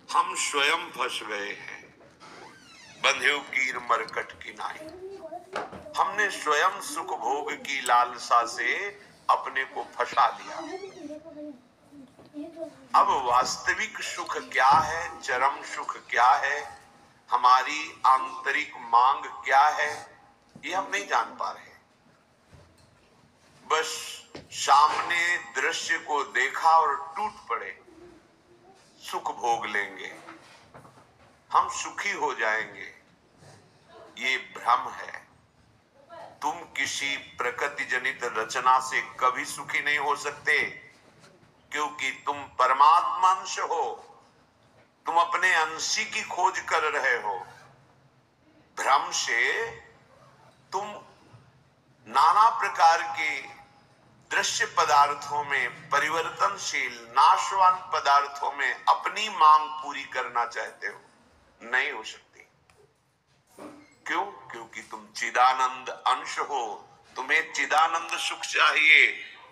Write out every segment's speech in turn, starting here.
हम स्वयं फंस गए हैं, बंधे कीर मरकट की नाई। हमने स्वयं सुख भोग की लालसा से अपने को फंसा लिया। अब वास्तविक सुख क्या है, चरम सुख क्या है, हमारी आंतरिक मांग क्या है, ये हम नहीं जान पा रहे। बस सामने दृश्य को देखा और टूट पड़े, सुख भोग लेंगे, हम सुखी हो जाएंगे। ये भ्रम है। तुम किसी प्रकृति जनित रचना से कभी सुखी नहीं हो सकते, क्योंकि तुम परमात्मा अंश हो। तुम अपने अंशी की खोज कर रहे हो। भ्रम से तुम नाना प्रकार के दृश्य पदार्थों में, परिवर्तनशील नाशवान पदार्थों में अपनी मांग पूरी करना चाहते हो, नहीं हो सकती। क्यों? क्योंकि तुम चिदानंद अंश हो, तुम्हें चिदानंद सुख चाहिए।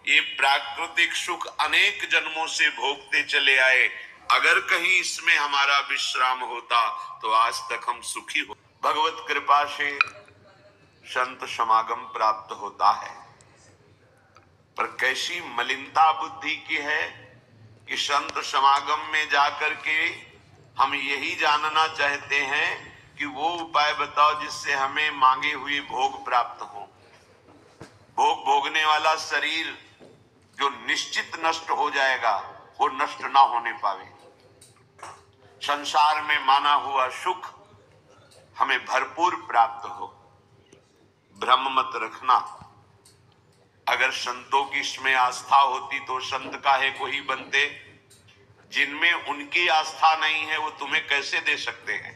ये प्राकृतिक सुख अनेक जन्मों से भोगते चले आए, अगर कहीं इसमें हमारा विश्राम होता तो आज तक हम सुखी हो। भगवत कृपा से संत समागम प्राप्त होता है, पर कैसी मलिनता बुद्धि की है कि संत समागम में जाकर के हम यही जानना चाहते हैं कि वो उपाय बताओ जिससे हमें मांगे हुए भोग प्राप्त हो। भोग भोगने वाला शरीर जो निश्चित नष्ट हो जाएगा, वो नष्ट ना होने पावे। संसार में माना हुआ सुख हमें भरपूर प्राप्त हो। भ्रम मत रखना। अगर संतों की इसमें आस्था होती तो संत काहे को ही बनते। जिनमें उनकी आस्था नहीं है वो तुम्हें कैसे दे सकते हैं।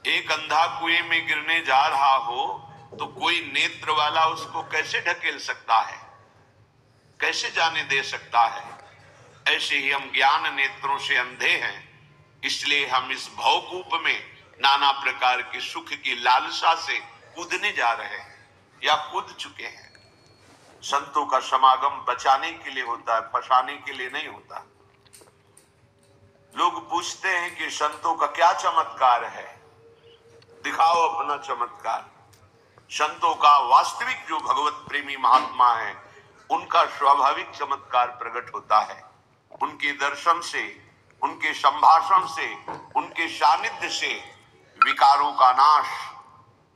एक अंधा कुएं में गिरने जा रहा हो तो कोई नेत्र वाला उसको कैसे ढकेल सकता है, कैसे जाने दे सकता है। ऐसे ही हम ज्ञान नेत्रों से अंधे हैं, इसलिए हम इस भवकूप में नाना प्रकार के सुख की लालसा से कूदने जा रहे हैं या कूद चुके हैं। संतों का समागम बचाने के लिए होता है, फंसाने के लिए नहीं होता। लोग पूछते हैं कि संतों का क्या चमत्कार है, दिखाओ अपना चमत्कार। संतों का वास्तविक जो भगवत प्रेमी महात्मा है, उनका स्वाभाविक चमत्कार प्रकट होता है। उनके दर्शन से, उनके संभाषण से, उनके सानिध्य से विकारों का नाश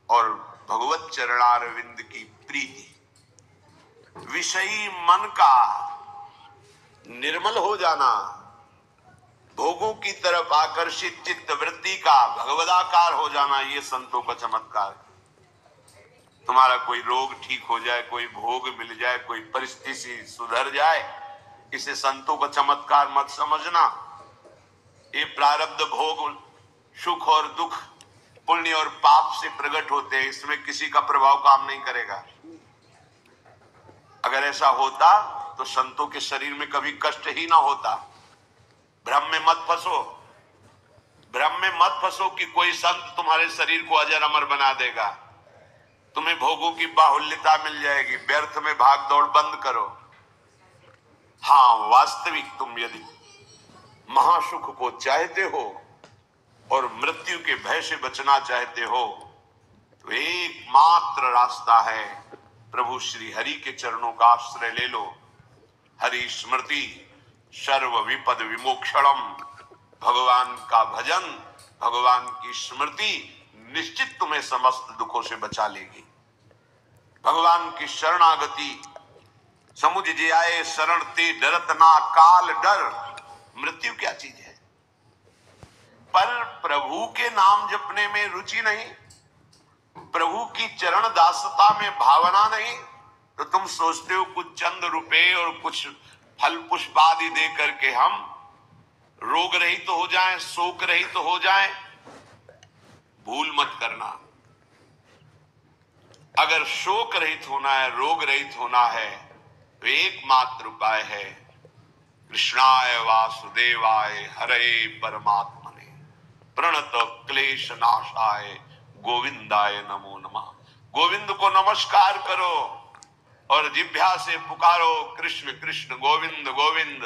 और भगवत चरणारविंद की प्रीति, विषयी मन का निर्मल हो जाना, भोगों की तरफ आकर्षित चित्त वृत्ति का भगवदाकार हो जाना, ये संतों का चमत्कार। तुम्हारा कोई रोग ठीक हो जाए, कोई भोग मिल जाए, कोई परिस्थिति सुधर जाए, इसे संतों का चमत्कार मत समझना। ये प्रारब्ध भोग सुख और दुख, पुण्य और पाप से प्रकट होते हैं, इसमें किसी का प्रभाव काम नहीं करेगा। अगर ऐसा होता तो संतों के शरीर में कभी कष्ट ही ना होता। भ्रम में मत फंसो, भ्रम में मत फंसो कि कोई संत तुम्हारे शरीर को अजर अमर बना देगा, तुम्हें भोगों की बाहुल्यता मिल जाएगी। व्यर्थ में भाग दौड़ बंद करो। हाँ, वास्तविक तुम यदि महासुख को चाहते हो और मृत्यु के भय से बचना चाहते हो तो एकमात्र रास्ता है, प्रभु श्री हरि के चरणों का आश्रय ले लो। हरि स्मृति सर्व विपद विमोक्षणम। भगवान का भजन, भगवान की स्मृति निश्चित तुम्हें समस्त दुखों से बचा लेगी। भगवान की शरणागति, समुझ जे आए शरण ते डरत ना काल डर। मृत्यु क्या चीज है? पर प्रभु के नाम जपने में रुचि नहीं, प्रभु की चरण दासता में भावना नहीं, तो तुम सोचते हो कुछ चंद रुपए और कुछ फल पुष्प आदि दे करके हम रोग रहित तो हो जाएं, शोक रहित तो हो जाएं। भूल मत करना। अगर शोक रहित होना है, रोग रहित होना है, तो एकमात्र उपाय है कृष्णाय वासुदेवाय हरे परमात्मने प्रणत क्लेश नाशाय गोविंदाय नमो नमः। गोविंद को नमस्कार करो और जिह्वा से पुकारो कृष्ण कृष्ण गोविंद गोविंद।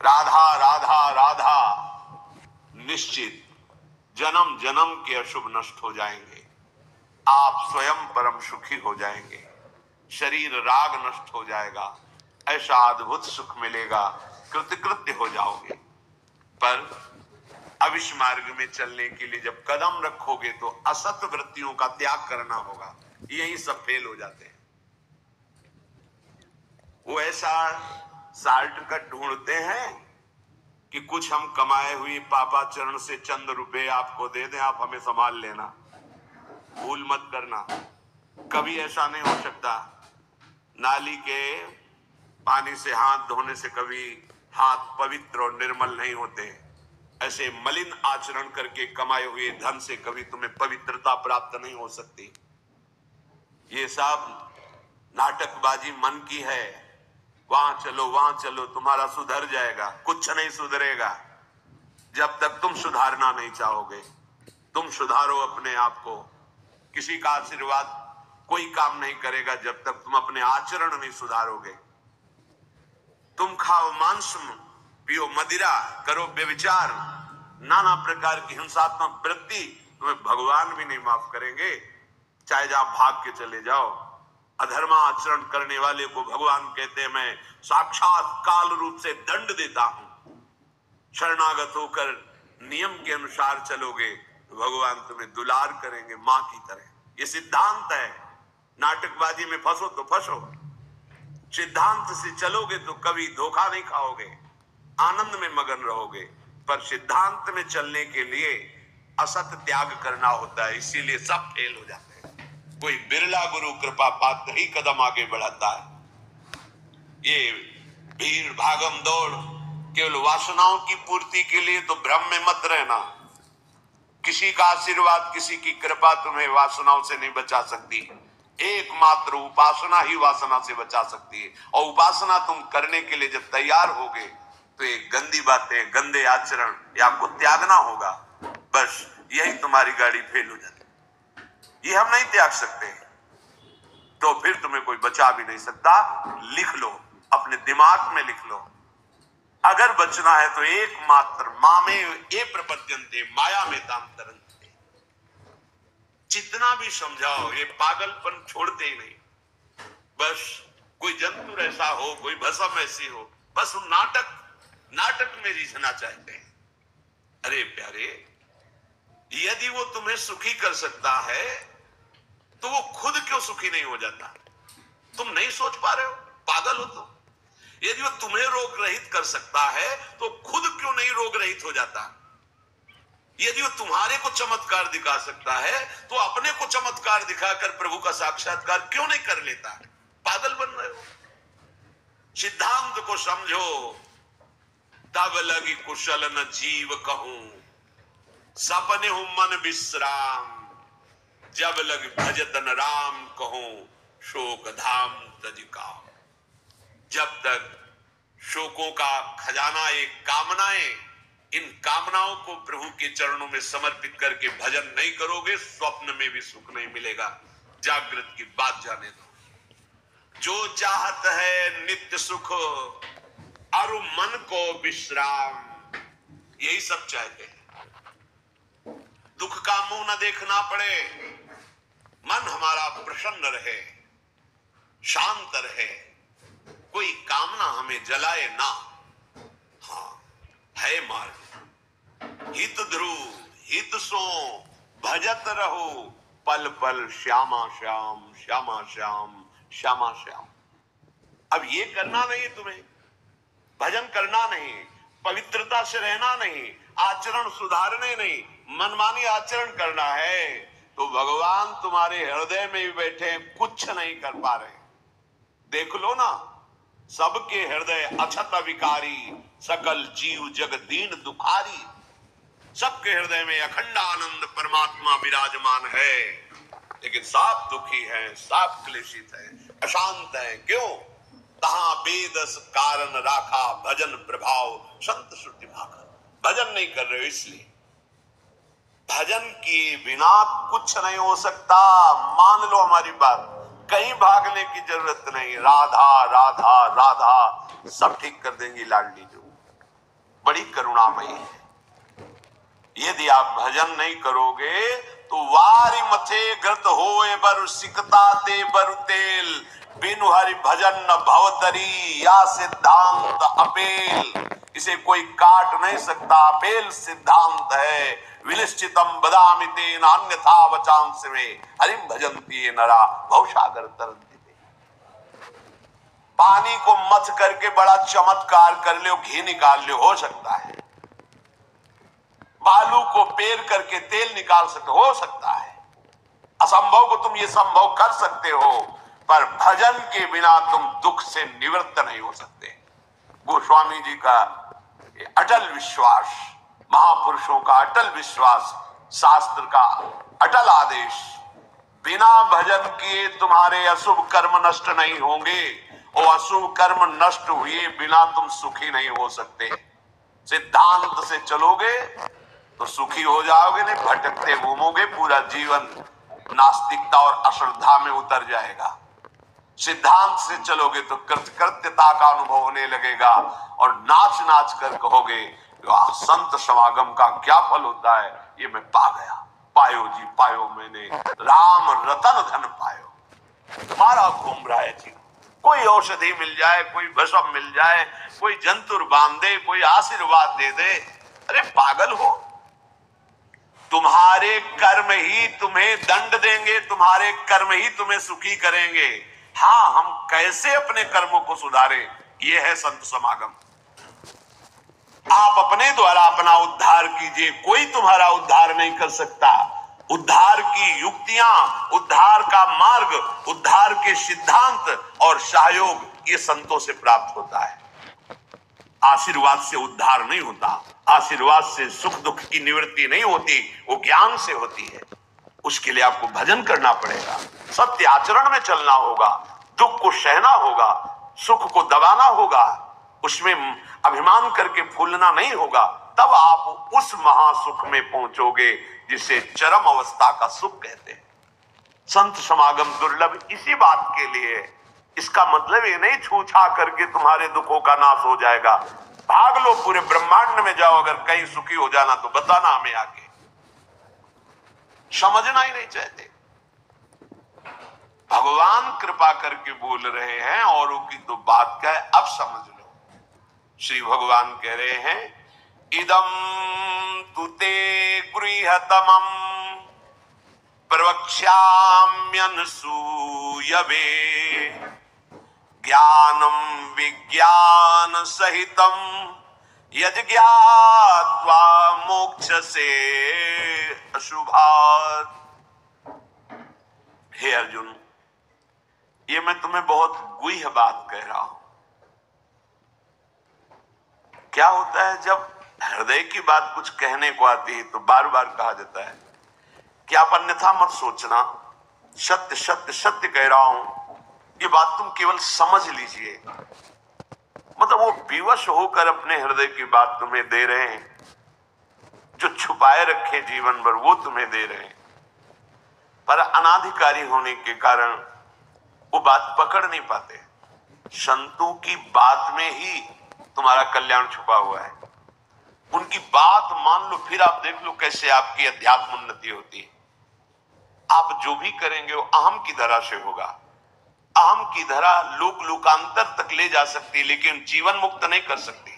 राधा राधा राधा, निश्चित जन्म जन्म के अशुभ नष्ट हो जाएंगे, आप स्वयं परम सुखी हो जाएंगे, शरीर राग नष्ट हो जाएगा, ऐसा अद्भुत सुख मिलेगा, कृतकृत्य हो जाओगे। पर अब इस मार्ग में चलने के लिए जब कदम रखोगे तो असत वृत्तियों का त्याग करना होगा। यही सब फेल हो जाते हैं। वो ऐसा शॉर्टकट ढूंढते हैं कि कुछ हम कमाए हुए पापा चरण से चंद रुपए आपको दे दें, आप हमें संभाल लेना, भूल मत करना। कभी ऐसा नहीं हो सकता। नाली के पानी से हाथ धोने से कभी हाथ पवित्र और निर्मल नहीं होते। ऐसे मलिन आचरण करके कमाए हुए धन से कभी तुम्हें पवित्रता प्राप्त नहीं हो सकती। ये सब नाटकबाजी मन की है। वहां चलो तुम्हारा सुधर जाएगा, कुछ नहीं सुधरेगा जब तक तुम सुधारना नहीं चाहोगे। तुम सुधारो अपने आप को। किसी का आशीर्वाद कोई काम नहीं करेगा जब तक तुम अपने आचरण नहीं सुधारोगे। तुम खाओ मांस, पियो मदिरा, करो व्यभिचार, नाना प्रकार की हिंसात्मक वृत्ति, तुम्हें भगवान भी नहीं माफ करेंगे, चाहे जहां भाग के चले जाओ। अधर्म आचरण करने वाले को भगवान कहते हैं मैं साक्षात काल रूप से दंड देता हूं। शरणागत होकर नियम के अनुसार चलोगे तो भगवान तुम्हें दुलार करेंगे मां की तरह। ये सिद्धांत है। नाटकबाजी में फंसो तो फंसो, सिद्धांत से चलोगे तो कभी धोखा नहीं खाओगे, आनंद में मगन रहोगे। पर सिद्धांत में चलने के लिए असत त्याग करना होता है, इसीलिए सब फेल हो जाते हैं। कोई बिरला गुरु कृपा पात्र ही कदम आगे बढ़ाता है। ये भीड़ भागम दौड़ केवल वासनाओं की पूर्ति के लिए तो भ्रम में मत रहना। किसी का आशीर्वाद, किसी की कृपा तुम्हें वासनाओं से नहीं बचा सकती। एकमात्र उपासना ही वासना से बचा सकती है। और उपासना तुम करने के लिए जब तैयार होगे तो ये गंदी बातें, गंदे आचरण ये आपको त्यागना होगा। बस यही तुम्हारी गाड़ी फेल हो जाती। ये हम नहीं त्याग सकते तो फिर तुम्हें कोई बचा भी नहीं सकता। लिख लो, अपने दिमाग में लिख लो, अगर बचना है तो एकमात्र मामे ये प्रपद्यन्ते माया में ताम तरन्ते। जितना भी समझाओ ये पागलपन छोड़ते ही नहीं। बस कोई जंतु ऐसा हो, कोई भस्म ऐसी हो, बस हम नाटक में रीझना चाहते हैं। अरे प्यारे, यदि वो तुम्हें सुखी कर सकता है तो वो खुद क्यों सुखी नहीं हो जाता? तुम नहीं सोच पा रहे हो? पागल हो तुम? यदि वो तुम्हें रोग रहित कर सकता है तो खुद क्यों नहीं रोग रहित हो जाता? यदि वो तुम्हारे को चमत्कार दिखा सकता है तो अपने को चमत्कार दिखाकर प्रभु का साक्षात्कार क्यों नहीं कर लेता? पागल बन रहे हो। सिद्धांत को समझो। तब लगी कुशल न जीव कहूं, सपने हूं मन विश्राम, जब लग भजतन राम कहूं, शोक धाम तजिका। जब तक शोकों का खजाना एक कामनाएं, इन कामनाओं को प्रभु के चरणों में समर्पित करके भजन नहीं करोगे, स्वप्न में भी सुख नहीं मिलेगा। जागृत की बात जाने दो। जो चाहत है नित्य सुख और मन को विश्राम, यही सब चाहते हैं। दुख का मुंह न देखना पड़े, मन हमारा प्रसन्न रहे, शांत रहे, कोई कामना हमें जलाए ना। हाँ, है मार्ग। हित ध्रुव हित सो भजत रहो, पल पल श्यामा श्याम श्यामा श्याम श्यामा श्याम। अब ये करना नहीं, तुम्हें भजन करना नहीं, पवित्रता से रहना नहीं, आचरण सुधारने नहीं, मनमानी आचरण करना है तो भगवान तुम्हारे हृदय में भी बैठे, कुछ नहीं कर पा रहे। देख लो ना, सबके हृदय अछत विकारी, सकल जीव जग दीन दुखारी। सबके हृदय में अखंड आनंद परमात्मा विराजमान है, लेकिन सब दुखी है, सब क्लेशित है, अशांत है। क्यों? तहां बेदस कारण राखा, भजन प्रभाव संत श्रुति भाखा। भजन नहीं कर रहे हो इसलिए। भजन के बिना कुछ नहीं हो सकता। मान लो हमारी बात, कहीं भागने की जरूरत नहीं। राधा राधा राधा सब ठीक कर देंगी लाडली जो। बड़ी करुणामयी है। यदि आप भजन नहीं करोगे तो वारी मथे ग्रत होए बर सिकता ते बर तेल, बिनु हरि भजन न भवतरी या सिद्धांत अपेल। इसे कोई काट नहीं सकता, अपेल सिद्धांत है। विनिश्चितम बदामि तेन अन्यथा वचांस में हरिम भजन्ति ये नरा भवसागर तरन्ति। पानी को मथ करके बड़ा चमत्कार कर लो, घी निकाल लो, हो सकता है। बालू को पेर करके तेल निकाल सकते, हो सकता है। असंभव को तुम ये संभव कर सकते हो, पर भजन के बिना तुम दुख से निवृत्त नहीं हो सकते। गोस्वामी जी का अटल विश्वास, महापुरुषों का अटल विश्वास, शास्त्र का अटल आदेश, बिना भजन किए तुम्हारे अशुभ कर्म नष्ट नहीं होंगे, और अशुभ कर्म नष्ट हुए बिना तुम सुखी नहीं हो सकते। सिद्धांत से चलोगे तो सुखी हो जाओगे, नहीं भटकते घूमोगे, पूरा जीवन नास्तिकता और अश्रद्धा में उतर जाएगा। सिद्धांत से चलोगे तो कृतकृत्यता का अनुभव होने लगेगा, और नाच नाच कर कहोगे संत समागम का क्या फल होता है, ये मैं पा गया। पायो जी पायो, मैंने राम रतन धन पायो। तुम्हारा घूम रहा है जी, कोई औषधि मिल जाए, कोई भस्म मिल जाए, कोई जंतुर बांध दे, कोई आशीर्वाद दे दे, अरे पागल हो। तुम्हारे कर्म ही तुम्हें दंड देंगे, तुम्हारे कर्म ही तुम्हें सुखी करेंगे। हाँ, हम कैसे अपने कर्मों को सुधारें, ये है संत समागम। आप अपने द्वारा अपना उद्धार कीजिए, कोई तुम्हारा उद्धार नहीं कर सकता। उद्धार की युक्तियां, उद्धार का मार्ग, उद्धार के सिद्धांत और सहयोग, ये संतों से प्राप्त होता है। आशीर्वाद से उद्धार नहीं होता, आशीर्वाद से सुख दुख की निवृत्ति नहीं होती, वो ज्ञान से होती है। उसके लिए आपको भजन करना पड़ेगा, सत्य आचरण में चलना होगा, दुख को सहना होगा, सुख को दबाना होगा, उसमें अभिमान करके फूलना नहीं होगा। तब आप उस महासुख में पहुंचोगे जिसे चरम अवस्था का सुख कहते हैं। संत समागम दुर्लभ इसी बात के लिए। इसका मतलब ये नहीं छूछा करके तुम्हारे दुखों का नाश हो जाएगा। भाग लो, पूरे ब्रह्मांड में जाओ, अगर कहीं सुखी हो जाना तो बताना हमें आके। समझना ही नहीं चाहते। भगवान कृपा करके बोल रहे हैं, औरों की तो बात क्या है, अब समझ लो। श्री भगवान कह रहे हैं, इदम तुते गृहतमं प्रवक्ष्याम्यनसूयवे, ज्ञानम विज्ञान सहितम यज्ञात्वा मोक्षसे अशुभात्। हे अर्जुन, ये मैं तुम्हें बहुत गुह्य बात कह रहा हूं। क्या होता है जब हृदय की बात कुछ कहने को आती है तो बार बार कहा जाता है कि आप अन्यथा मत सोचना, सत्य सत्य सत्य कह रहा हूं, ये बात तुम केवल समझ लीजिए। मतलब वो विवश होकर अपने हृदय की बात तुम्हें दे रहे हैं, जो छुपाए रखे जीवन भर वो तुम्हें दे रहे हैं, पर अनाधिकारी होने के कारण वो बात पकड़ नहीं पाते। संतों की बात में ही तुम्हारा कल्याण छुपा हुआ है। उनकी बात मान लो, फिर आप देख लो कैसे आपकी अध्यात्म उन्नति होती है। आप जो भी करेंगे वो अहम की धरा से होगा। अहम की धरा लोक लोकांतर तक ले जा सकती, लेकिन जीवन मुक्त नहीं कर सकती।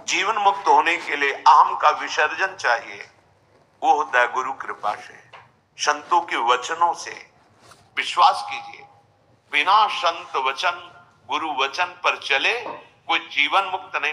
जीवन मुक्त होने के लिए अहम का विसर्जन चाहिए, वो होता है गुरु कृपा से, संतों के वचनों से। विश्वास कीजिए, बिना संत वचन गुरु वचन पर चले कोई जीवन मुक्त नहीं